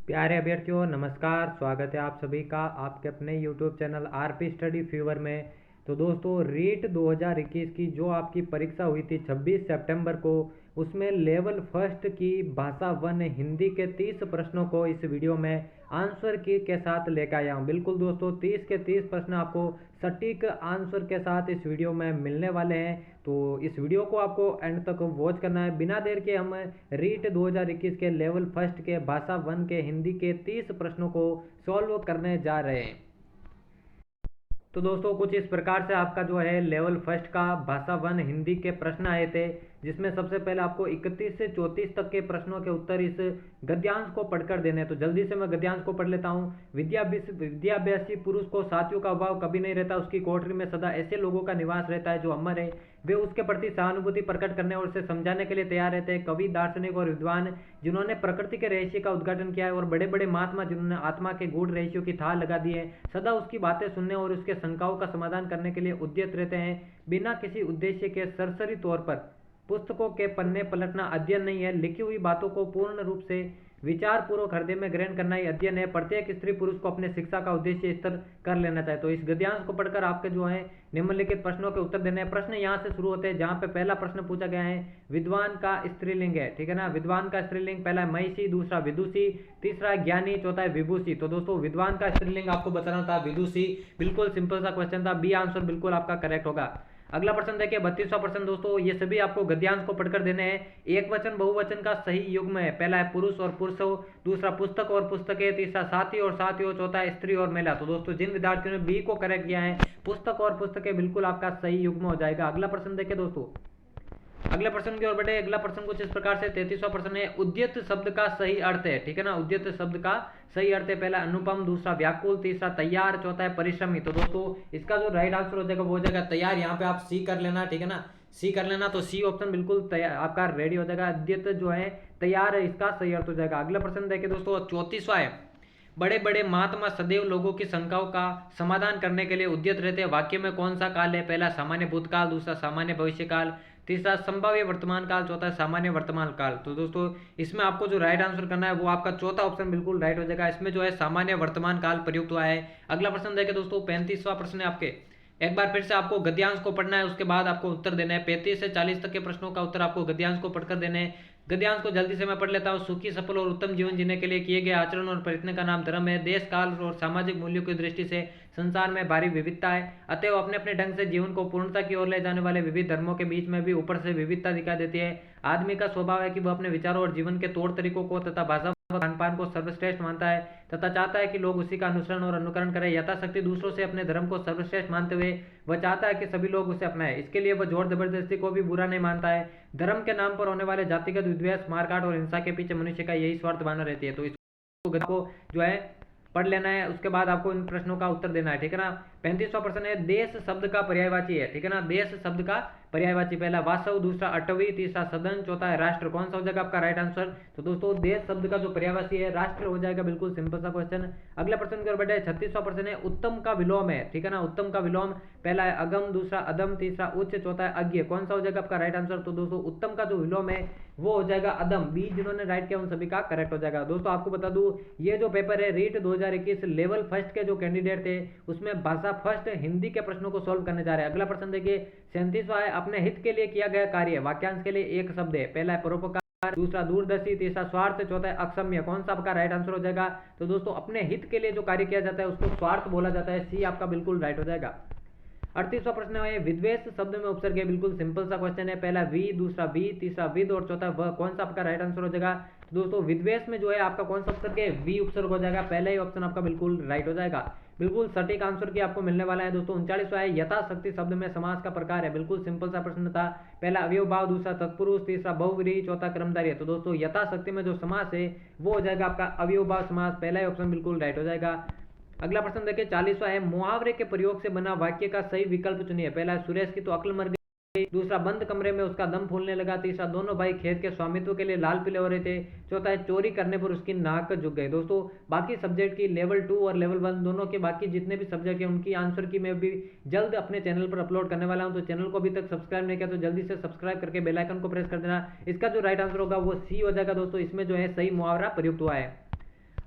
प्यारे अभ्यर्थियों नमस्कार। स्वागत है आप सभी का आपके अपने YouTube channel RP study fever में। तो दोस्तों रीट 2021 की जो आपकी परीक्षा हुई थी 26 सितंबर को, उसमें लेवल फर्स्ट की भाषा वन हिंदी के 30 प्रश्नों को इस वीडियो में आंसर की के साथ लेकर आया हूँ। बिल्कुल दोस्तों 30 के 30 प्रश्न आपको सटीक आंसर के साथ इस वीडियो में मिलने वाले हैं। तो इस वीडियो को आपको एंड तक वॉच करना है। बिना देर के हम रीट 2021 के लेवल फर्स्ट के भाषा वन के हिंदी के 30 प्रश्नों को सॉल्व करने जा रहे हैं। तो दोस्तों कुछ इस प्रकार से आपका जो है लेवल फर्स्ट का भाषा वन हिंदी के प्रश्न आए थे, जिसमें सबसे पहले आपको 31 से 34 तक के प्रश्नों के उत्तर इस गद्यांश को पढ़कर देने हैं। तो जल्दी से मैं गद्यांश को पढ़ लेता हूँ। विद्याभ्यासी पुरुष को साथियों का अभाव कभी नहीं रहता, उसकी कोठरी में सदा ऐसे लोगों का निवास रहता है जो अमर है, वे उसके प्रति सहानुभूति प्रकट करने और उसे समझाने के लिए तैयार रहते हैं। कवि, दार्शनिक और विद्वान जिन्होंने प्रकृति के रहस्य का उद्घाटन किया है, और बड़े बड़े महात्मा जिन्होंने आत्मा के गूढ़ रहस्यों की थाह लगा दी है, सदा उसकी बातें सुनने और उसके शंकाओं का समाधान करने के लिए उद्यत रहते हैं। बिना किसी उद्देश्य के सरसरी तौर पर पुस्तकों के पन्ने पलटना अध्ययन नहीं है, लिखी हुई बातों को पूर्ण रूप से विचार पूर्वक हृदय में ग्रहण करना ही अध्ययन है। प्रत्येक स्त्री पुरुष को अपने शिक्षा का उद्देश्य स्तर कर लेना चाहिए। तो इस गद्यांश को पढ़कर आपके जो है निम्नलिखित प्रश्नों के उत्तर देने हैं। प्रश्न यहाँ से शुरू होते हैं, जहाँ पे पहला प्रश्न पूछा गया है विद्वान का स्त्रीलिंग है, ठीक है ना। विद्वान का स्त्रीलिंग पहला है महिषी, दूसरा विदुषी, तीसरा है ज्ञानी, चौथा है विभूषी। तो दोस्तों विद्वान का स्त्रीलिंग आपको बताना था विदुषी। बिल्कुल सिंपल सा क्वेश्चन था, बी आंसर बिल्कुल आपका करेक्ट होगा। अगला प्रश्न देखिए 32वां प्रश्न। दोस्तों ये सभी आपको गद्यांश को पढ़कर देने हैं। एक वचन बहुवचन का सही युग्म है, पहला है पुरुष और पुरुषों, दूसरा पुस्तक और पुस्तकें, तीसरा साथी और साथियों, चौथा है स्त्री और महिला। तो दोस्तों जिन विद्यार्थियों ने बी को करेक्ट किया है, पुस्तक और पुस्तकें बिल्कुल आपका सही युग्म हो जाएगा। अगला प्रश्न देखिए दोस्तों, अगले प्रश्न की ओर बढ़े। अगला प्रश्न कुछ इस प्रकार से 33वां प्रश्न है उद्यत शब्द का सही अर्थ है, ठीक है ना। उद्यत शब्द का सही अर्थ है, पहला अनुपम, दूसरा व्याकुल, तीसरा तैयार, चौथा है परिश्रमी। तो दोस्तों इसका जो राइट आंसर हो जाएगा वो हो जाएगा तैयार। यहाँ पे आप सी कर लेना, ठीक है ना, सी कर लेना। तो सी ऑप्शन बिल्कुल आपका रेडी हो जाएगा। उद्यत जो है तैयार है, इसका सही अर्थ हो जाएगा। अगला प्रश्न देखिए दोस्तों 34वां है बड़े बड़े महात्मा सदैव लोगों की शंकाओं का समाधान करने के लिए उद्यत रहते हैं। वाक्य में कौन सा काल है, पहला सामान्य भूतकाल, दूसरा सामान्य भविष्य काल, तीसरा संभाव्य वर्तमान काल, चौथा सामान्य वर्तमान काल। तो दोस्तों इसमें आपको जो राइट आंसर करना है वो आपका चौथा ऑप्शन बिल्कुल राइट हो जाएगा। इसमें जो है सामान्य वर्तमान काल प्रयुक्त हुआ है। अगला प्रश्न देखें दोस्तों 35वां प्रश्न है आपके। एक बार फिर से आपको गद्यांश को पढ़ना है, उसके बाद आपको उत्तर देना है। 35 से 40 तक के प्रश्नों का उत्तर आपको गद्यांश को पढ़कर देने हैं। गद्यांश को जल्दी से मैं पढ़ लेता हूँ। सुखी, सफल और उत्तम जीवन जीने के लिए किए गए आचरण और प्रयत्न का नाम धर्म है। देश, काल और सामाजिक मूल्यों की दृष्टि से संसार में भारी विविधता है, अतएव अपने अपने ढंग से जीवन को पूर्णता की ओर ले जाने वाले विविध धर्मों के बीच में भी ऊपर से विविधता दिखाई देती है। आदमी का स्वभाव है कि वह अपने विचारों और जीवन के तौर तरीकों को तथा भाषा खान पान को सर्वश्रेष्ठ मानता है तथा चाहता है कि लोग उसी का अनुसरण और अनुकरण करें। यथाशक्ति दूसरों से अपने धर्म को सर्वश्रेष्ठ मानते हुए वह चाहता है कि सभी लोग उसे अपनाएं। इसके लिए वह जोर जबरदस्ती को भी बुरा नहीं मानता है। धर्म के नाम पर होने वाले जातिगत विद्वेष, मारकाट और हिंसा के पीछे मनुष्य का यही स्वार्थ भावना रहती है। तो इसको जो है पढ़ लेना है, उसके बाद आपको इन प्रश्नों का उत्तर देना है, ठीक है ना। 35वां प्रश्न है देश शब्द का पर्यायवाची है, ठीक है ना। देश शब्द का पर्यायवाची पहला वास्तव, दूसरा अटवी, तीसरा सदन, चौथा है राष्ट्र। कौन सा हो जाएगा आपका राइट आंसर। तो दोस्तों देश शब्द का जो पर्यायवाची है राष्ट्र हो जाएगा। बिल्कुल सिंपल सा क्वेश्चन। अगला प्रश्न की ओर बढ़े 36वां प्रश्न है उत्तम का विलोम है, ठीक है ना। उत्तम का विलोम पहला है अगम, दूसरा अदम, तीसरा उच्च, चौथा है अज्ञ। कौन सा हो जाएगा आपका राइट आंसर। तो दोस्तों उत्तम का जो विलोम है वो हो जाएगा अदम। बी जिन्होंने राइट किया उन सभी का करेक्ट हो जाएगा। दोस्तों आपको बता दूं ये जो पेपर है रीट 2021 लेवल फर्स्ट के जो कैंडिडेट थे उसमें भाषा फर्स्ट हिंदी के प्रश्नों को सोल्व करने जा रहे हैं। अगला प्रश्न देखिए 37वां है अपने हित के लिए किया गया कार्य। वाक्यांश के लिए एक शब्द है, पहला है परोपकार, दूसरा दूरदर्शी, तीसरा स्वार्थ, चौथा है अक्षम्य। कौन सा आपका राइट आंसर हो जाएगा। तो दोस्तों अपने हित के लिए जो कार्य किया जाता है उसको स्वार्थ बोला जाता है। सी आपका बिल्कुल राइट हो जाएगा। 38वां प्रश्न है विद्वेष शब्द में उपसर्ग है। बिल्कुल सिंपल सा क्वेश्चन है, पहला वी, दूसरा वी, तीसरा विद और चौथा वह। कौन सा आपका राइट आंसर हो जाएगा। तो दोस्तों विद्वेष में जो है आपका कौन सा उपसर्ग है, वी उपसर्ग हो जाएगा। पहला ही ऑप्शन आपका बिल्कुल राइट हो जाएगा। बिल्कुल सटीक आंसर की आपको मिलने वाला है दोस्तों। 39वां है यथाशक्ति शब्द में समास का प्रकार है। बिल्कुल सिंपल सा प्रश्न था, पहला अवयव भाव, दूसरा तत्पुरुष, तीसरा बहुव्रीहि, चौथा कर्मधारय। तो दोस्तों यथाशक्ति में जो समास है वो हो जाएगा आपका अवयव भाव समास। पहला ही ऑप्शन बिल्कुल राइट हो जाएगा। अगला प्रश्न देखिए 40वां है मुहावरे के प्रयोग से बना वाक्य का सही विकल्प चुनिए। पहला है सुरेश की तो अक्ल मर गई, दूसरा बंद कमरे में उसका दम फूलने लगा, तीसरा दोनों भाई खेत के स्वामित्व के लिए लाल पीले हो रहे थे, चौथा है चोरी करने पर उसकी नाक झुक गई। दोस्तों बाकी सब्जेक्ट की लेवल 2 और लेवल 1 दोनों के बाकी जितने भी सब्जेक्ट हैं उनकी आंसर की मैं भी जल्द अपने चैनल पर अपलोड करने वाला हूं। तो चैनल को अभी तक सब्सक्राइब नहीं किया तो जल्दी से सब्सक्राइब करके बेल आइकन को प्रेस कर देना। इसका जो राइट आंसर होगा वो सी हो जाएगा दोस्तों। इसमें जो है सही मुहावरा प्रयुक्त हुआ है।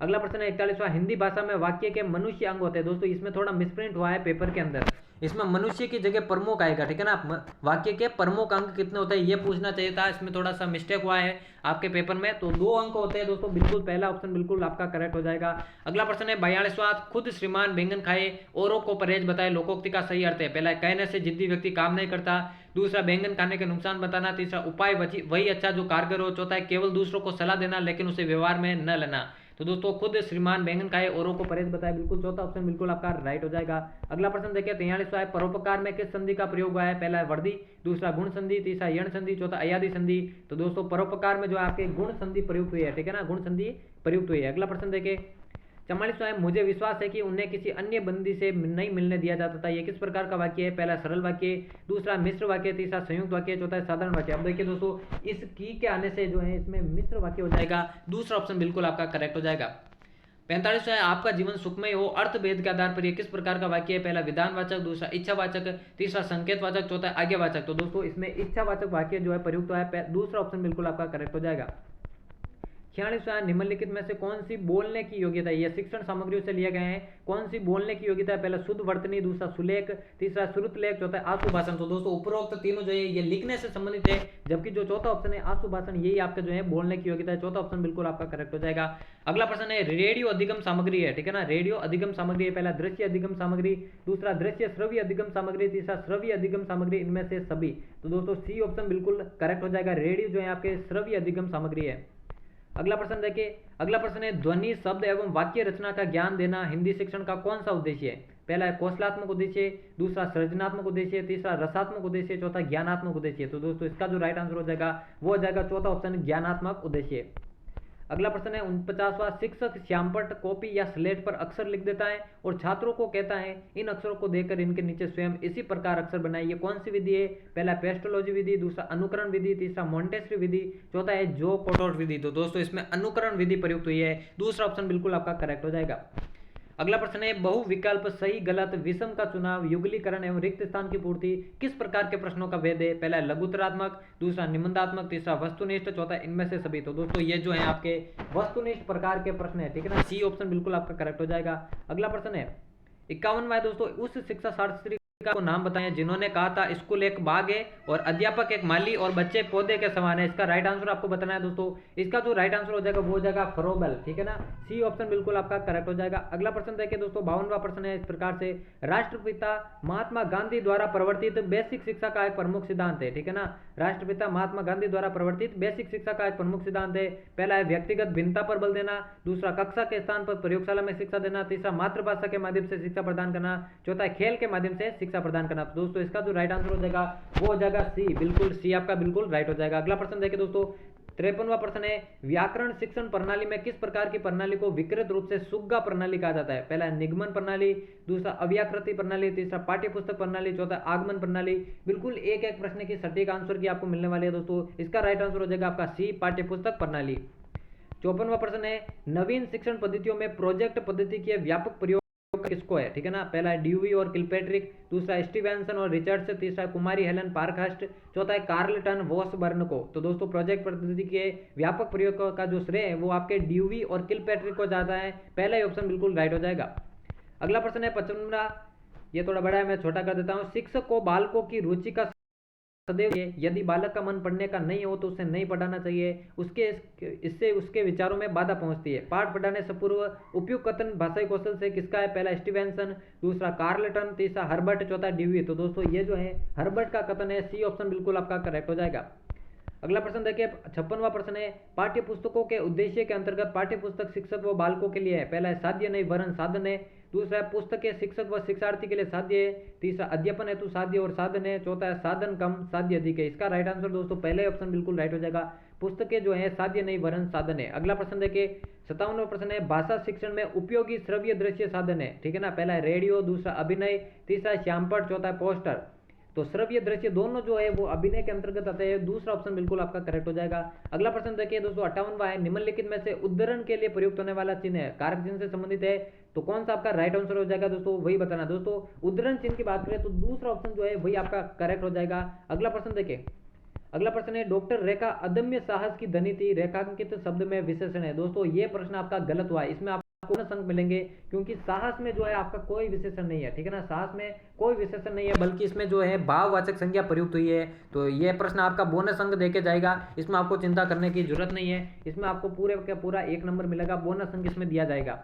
अगला प्रश्न है 41वां, हिंदी भाषा में वाक्य के मनुष्य अंग होते हैं। दोस्तों इसमें थोड़ा मिसप्रिंट हुआ है पेपर के अंदर, इसमें मनुष्य की जगह प्रमुख आएगा, ठीक है ना। वाक्य के प्रमुख अंग कितने होते हैं ये पूछना चाहिए था, इसमें थोड़ा सा मिस्टेक हुआ है आपके पेपर में। तो 2 अंक होते हैं दोस्तों, बिल्कुल पहला ऑप्शन बिल्कुल आपका करेक्ट हो जाएगा। अगला प्रश्न है 42वां, खुद श्रीमान व्यंजन खाए औरों को परहेज बताए, लोकोक्ति का सही अर्थ है। पहला, कहने से जिद्दी व्यक्ति काम नहीं करता। दूसरा, व्यंजन खाने के नुकसान बताना। तीसरा, उपाय वही अच्छा जो कारगर हो। चौथा है, केवल दूसरों को सलाह देना लेकिन उसे व्यवहार में न लेना। तो दोस्तों खुद श्रीमान व्यंजन खाए औरों को परहेज बताए, बिल्कुल चौथा ऑप्शन बिल्कुल आपका राइट हो जाएगा। अगला प्रश्न देखिए 43वां, परोपकार में किस संधि का प्रयोग हुआ है। पहला है वर्दी, दूसरा गुण संधि, तीसरा यण संधि, चौथा अयादि संधि। तो दोस्तों परोपकार में जो आपके गुण संधि प्रयुक्त हुई है, ठीक है ना, गुण संधि प्रयुक्त हुई है। अगला प्रश्न देखिए 44वां, मुझे विश्वास है कि उन्हें किसी अन्य बंदी से नहीं मिलने दिया जाता था। ये किस प्रकार का वाक्य है। पहला सरल वाक्य, दूसरा मिश्र वाक्य, तीसरा संयुक्त वाक्य, चौथा साधारण वाक्य। अब देखिए दोस्तों इस की के आने से जो है इसमें मिश्र वाक्य हो जाएगा, दूसरा ऑप्शन बिल्कुल आपका करेक्ट हो जाएगा। 45वां है, आपका जीवन सुखमय हो अर्थ भेद के आधार पर ये किस प्रकार का वाक्य है। पहला विधानवाचक, दूसरा इच्छावाचक, तीसरा संकेतवाचक, चौथा आज्ञावाचक। तो दोस्तों इसमें इच्छावाचक वाक्य जो है प्रयुक्त है, दूसरा ऑप्शन बिल्कुल आपका करेक्ट हो जाएगा। 46वां, निम्नलिखित में से कौन सी बोलने की योग्यता है। ये शिक्षण सामग्रियों से लिए गए हैं। कौन सी बोलने की योग्यता है। पहला शुद्ध वर्तनी, दूसरा सुलेख, तीसरा श्रुतलेख, चौथा आशु भाषण। तो दोस्तों उपरोक्त तीनों जो है ये लिखने से संबंधित है, जबकि जो चौथा ऑप्शन है आशु भाषण, यही आपका जो है बोलने की योग्यता है। चौथा ऑप्शन बिल्कुल आपका करेक्ट हो जाएगा। अगला प्रश्न है रेडियो अधिगम सामग्री है, ठीक है ना, रेडियो अधिगम सामग्री है। पहला दृश्य अधिगम सामग्री, दूसरा दृश्य श्रव्य अधिगम सामग्री, तीसरा श्रव्य अधिगम सामग्री, इनमें से सभी। तो दोस्तों सी ऑप्शन बिल्कुल करेक्ट हो जाएगा, रेडियो जो है आपके श्रव्य अधिगम सामग्री है। अगला प्रश्न देखिए, अगला प्रश्न है ध्वनि शब्द एवं वाक्य रचना का ज्ञान देना हिंदी शिक्षण का कौन सा उद्देश्य है। पहला है कौशलात्मक उद्देश्य, दूसरा सृजनात्मक उद्देश्य, तीसरा रसात्मक उद्देश्य, चौथा ज्ञानात्मक उद्देश्य। तो दोस्तों इसका जो राइट आंसर हो जाएगा वो हो जाएगा चौथा ऑप्शन ज्ञानात्मक उद्देश्य। अगला प्रश्न है 49वां, शिक्षक श्यामपट्ट कॉपी या स्लेट पर अक्षर लिख देता है और छात्रों को कहता है इन अक्षरों को देखकर इनके नीचे स्वयं इसी प्रकार अक्षर बनाए। ये कौन सी विधि है। पहला पेस्टोलॉजी विधि, दूसरा अनुकरण विधि, तीसरा मॉन्टेसरी विधि, चौथा है जो कोटोर विधि। तो दोस्तों इसमें अनुकरण विधि प्रयुक्त हुई है, दूसरा ऑप्शन बिल्कुल आपका करेक्ट हो जाएगा। अगला प्रश्न है बहु विकल्प, सही गलत, विषम का चुनाव, युगलीकरण एवं रिक्त स्थान की पूर्ति किस प्रकार के प्रश्नों का भेद है। पहला है लघुतरात्मक, दूसरा निबंधात्मक, तीसरा वस्तुनिष्ठ, चौथा इनमें से सभी। तो दोस्तों ये जो है आपके वस्तुनिष्ठ प्रकार के प्रश्न है, ठीक है ना, सी ऑप्शन बिल्कुल आपका करेक्ट हो जाएगा। अगला प्रश्न है 51वां दोस्तों, उस शिक्षा शास्त्री को नाम बताएं जिन्होंने कहा था स्कूल एक बाग है और अध्यापक एक माली और बच्चे पौधे के समान है। इसका राइट आंसर आपको बताना है दोस्तों। इसका जो राइट आंसर हो जाएगा वो हो जाएगा फ्रोबेल, ठीक है ना, सी ऑप्शन बिल्कुल आपका करेक्ट हो जाएगा। अगला प्रश्न देखिए दोस्तों 52वां प्रश्न है इस प्रकार से, राष्ट्रपिता महात्मा गांधी द्वारा प्रवर्तित बेसिक शिक्षा का एक प्रमुख सिद्धांत है, ठीक है ना, राष्ट्रपिता महात्मा गांधी द्वारा प्रवर्तित बेसिक शिक्षा का एक प्रमुख सिद्धांत है। पहला है व्यक्तिगत भिन्नता पर बल देना, दूसरा कक्षा के स्थान पर प्रयोगशाला में शिक्षा देना, तीसरा मातृभाषा के माध्यम से शिक्षा प्रदान करना, चौथा खेल के माध्यम से शिक्षा प्रदान करना। तो दोस्तों इसका जो राइट आंसर हो जाएगा वो हो जाएगा सी, बिल्कुल सी आपका बिल्कुल राइट हो जाएगा। अगला प्रश्न देखिए दोस्तों 53वां प्रश्न है, व्याकरण शिक्षण प्रणाली में किस प्रकार की प्रणाली को विकृत रूप से सुग्गा प्रणाली कहा जाता है। पहला है निगमन प्रणाली, दूसरा अव्याकृति प्रणाली, तीसरा पाठ्य पुस्तक प्रणाली, चौथा आगमन प्रणाली। बिल्कुल एक एक प्रश्न की सटीक आंसर की आपको मिलने वाली है दोस्तों। इसका राइट आंसर हो जाएगा आपका सी, पाठ्य पुस्तक प्रणाली। 54वां प्रश्न है, नवीन शिक्षण पद्धतियों में प्रोजेक्ट पद्धति के व्यापक प्रयोग किसको है, ठीक है ना, पहला है ड्यूवी और किलपेट्रिक, दूसरा स्टीवेंसन और रिचर्ड्स, तीसरा कुमारी हेलन पार्कहर्स्ट, चौथा है कार्लटन वॉसबर्न को। तो दोस्तों प्रोजेक्ट पद्धति के व्यापक प्रयोग का जो श्रेय है वो आपके ड्यूवी और किलपेट्रिक को जाता है, पहला ही ऑप्शन बिल्कुल राइट हो जाएगा। अगला प्रश्न है 55वां, ये थोड़ा बड़ा है मैं छोटा कर देता हूँ, शिक्षक को बालकों की रुचि का सदैव यदि बालक का मन पढ़ने का नहीं हो तो उसे नहीं पढ़ाना चाहिए, इससे उसके विचारों में बाधा पहुंचती है। पाठ पढ़ाने से पूर्व उपयुक्त कथन भाषाई कौशल से किसका है, पहला स्टीवेंसन, दूसरा कार्लटन, तीसरा हर्बर्ट, चौथा ड्यूवी। तो दोस्तों ये जो है हर्बर्ट का कथन है, सी ऑप्शन बिल्कुल आपका करेक्ट हो जाएगा। अगला प्रश्न देखिए 56वां प्रश्न है, पाठ्य पुस्तकों के उद्देश्य के अंतर्गत पाठ्य पुस्तक शिक्षक व बालकों के लिए है। पहला है साध्य नहीं वरन साधन है, दूसरा है पुस्तक के शिक्षक व शिक्षार्थी के लिए साध्य है, तीसरा अध्यापन हेतु साध्य और साधन है, चौथा है साधन कम साध्य अधिक है। इसका राइट आंसर दोस्तों पहले ऑप्शन बिल्कुल राइट हो जाएगा, पुस्तकें जो है साध्य नहीं वरन साधन है। अगला प्रश्न देखिए 57वां प्रश्न है, भाषा शिक्षण में उपयोगी श्रव्य दृश्य साधन है, ठीक है ना, पहला है रेडियो, दूसरा अभिनय, तीसरा श्यामपट्ट, चौथा है पोस्टर। तो श्रव्य दृश्य दोनों जो है वो अभिनय के अंतर्गत आते हैं, दूसरा ऑप्शन बिल्कुल आपका करेक्ट हो जाएगा। अगला प्रश्न देखिए दोस्तों 58वां है, निम्नलिखित में से उद्धरण के लिए प्रयुक्त होने वाला चिन्ह है, कारक चिन्ह से संबंधित है, तो कौन सा आपका राइट आंसर हो जाएगा दोस्तों, वही बताना। दोस्तों उद्धरण चिन्ह की बात करें तो दूसरा ऑप्शन जो है वही आपका करेक्ट हो जाएगा। अगला प्रश्न देखिए अगला प्रश्न है, डॉक्टर रेखा अदम्य साहस की धनी थी, रेखांकित शब्द में विशेषण है। दोस्तों ये प्रश्न आपका गलत हुआ है, इसमें आपको बोनस अंक मिलेंगे, क्योंकि साहस में जो है आपका कोई विशेषण नहीं है, ठीक है ना, साहस में कोई विशेषण नहीं है, बल्कि इसमें जो है भाववाचक संज्ञा प्रयुक्त हुई है। तो ये प्रश्न आपका बोनस अंक देके जाएगा, इसमें आपको चिंता करने की जरूरत नहीं है, इसमें आपको पूरे का पूरा 1 नंबर मिलेगा, बोनस अंक इसमें दिया जाएगा।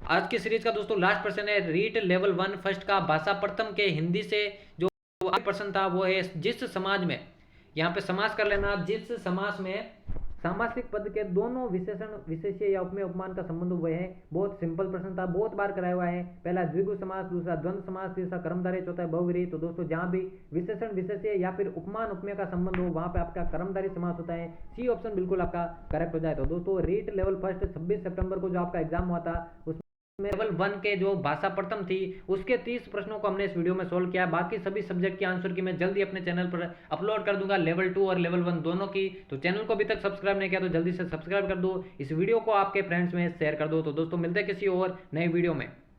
आज की सीरीज का दोस्तों लास्ट प्रश्न है, रीट लेवल 1 फर्स्ट का भाषा प्रथम के हिंदी से जो प्रश्न था वो है, जिस समाज में, यहाँ पे समास कर लेना, जिस समास में सामासिक पद के दोनों विशेषण विशेष्य या उपमेय उपमान का संबंध हुए हैं। बहुत सिंपल प्रश्न था, बहुत बार कराया हुआ है। पहला द्विगु समास, दूसरा द्वंद्व समास, तीसरा कर्मधारय, चौथा बहुव्रीहि। तो दोस्तों जहां भी विशेषण विशेष्य या फिर उपमान उपमेय का संबंध हो वहां पे आपका कर्मधारय समास होता है। सी ऑप्शन बिल्कुल आपका करेक्ट हो जाए। तो दोस्तों रीट लेवल फर्स्ट 26 सितंबर को जो आपका एग्जाम हुआ था उसमें लेवल 1 के जो भाषा प्रथम थी उसके 30 प्रश्नों को हमने इस वीडियो में सोल्व किया। बाकी सभी सब्जेक्ट के आंसर की मैं जल्दी अपने चैनल पर अपलोड कर दूंगा, लेवल 2 और लेवल 1 दोनों की। तो चैनल को अभी तक सब्सक्राइब नहीं किया तो जल्दी से सब्सक्राइब कर दो, इस वीडियो को आपके फ्रेंड्स में शेयर कर दो। तो दोस्तों मिलते हैं किसी और नए वीडियो में।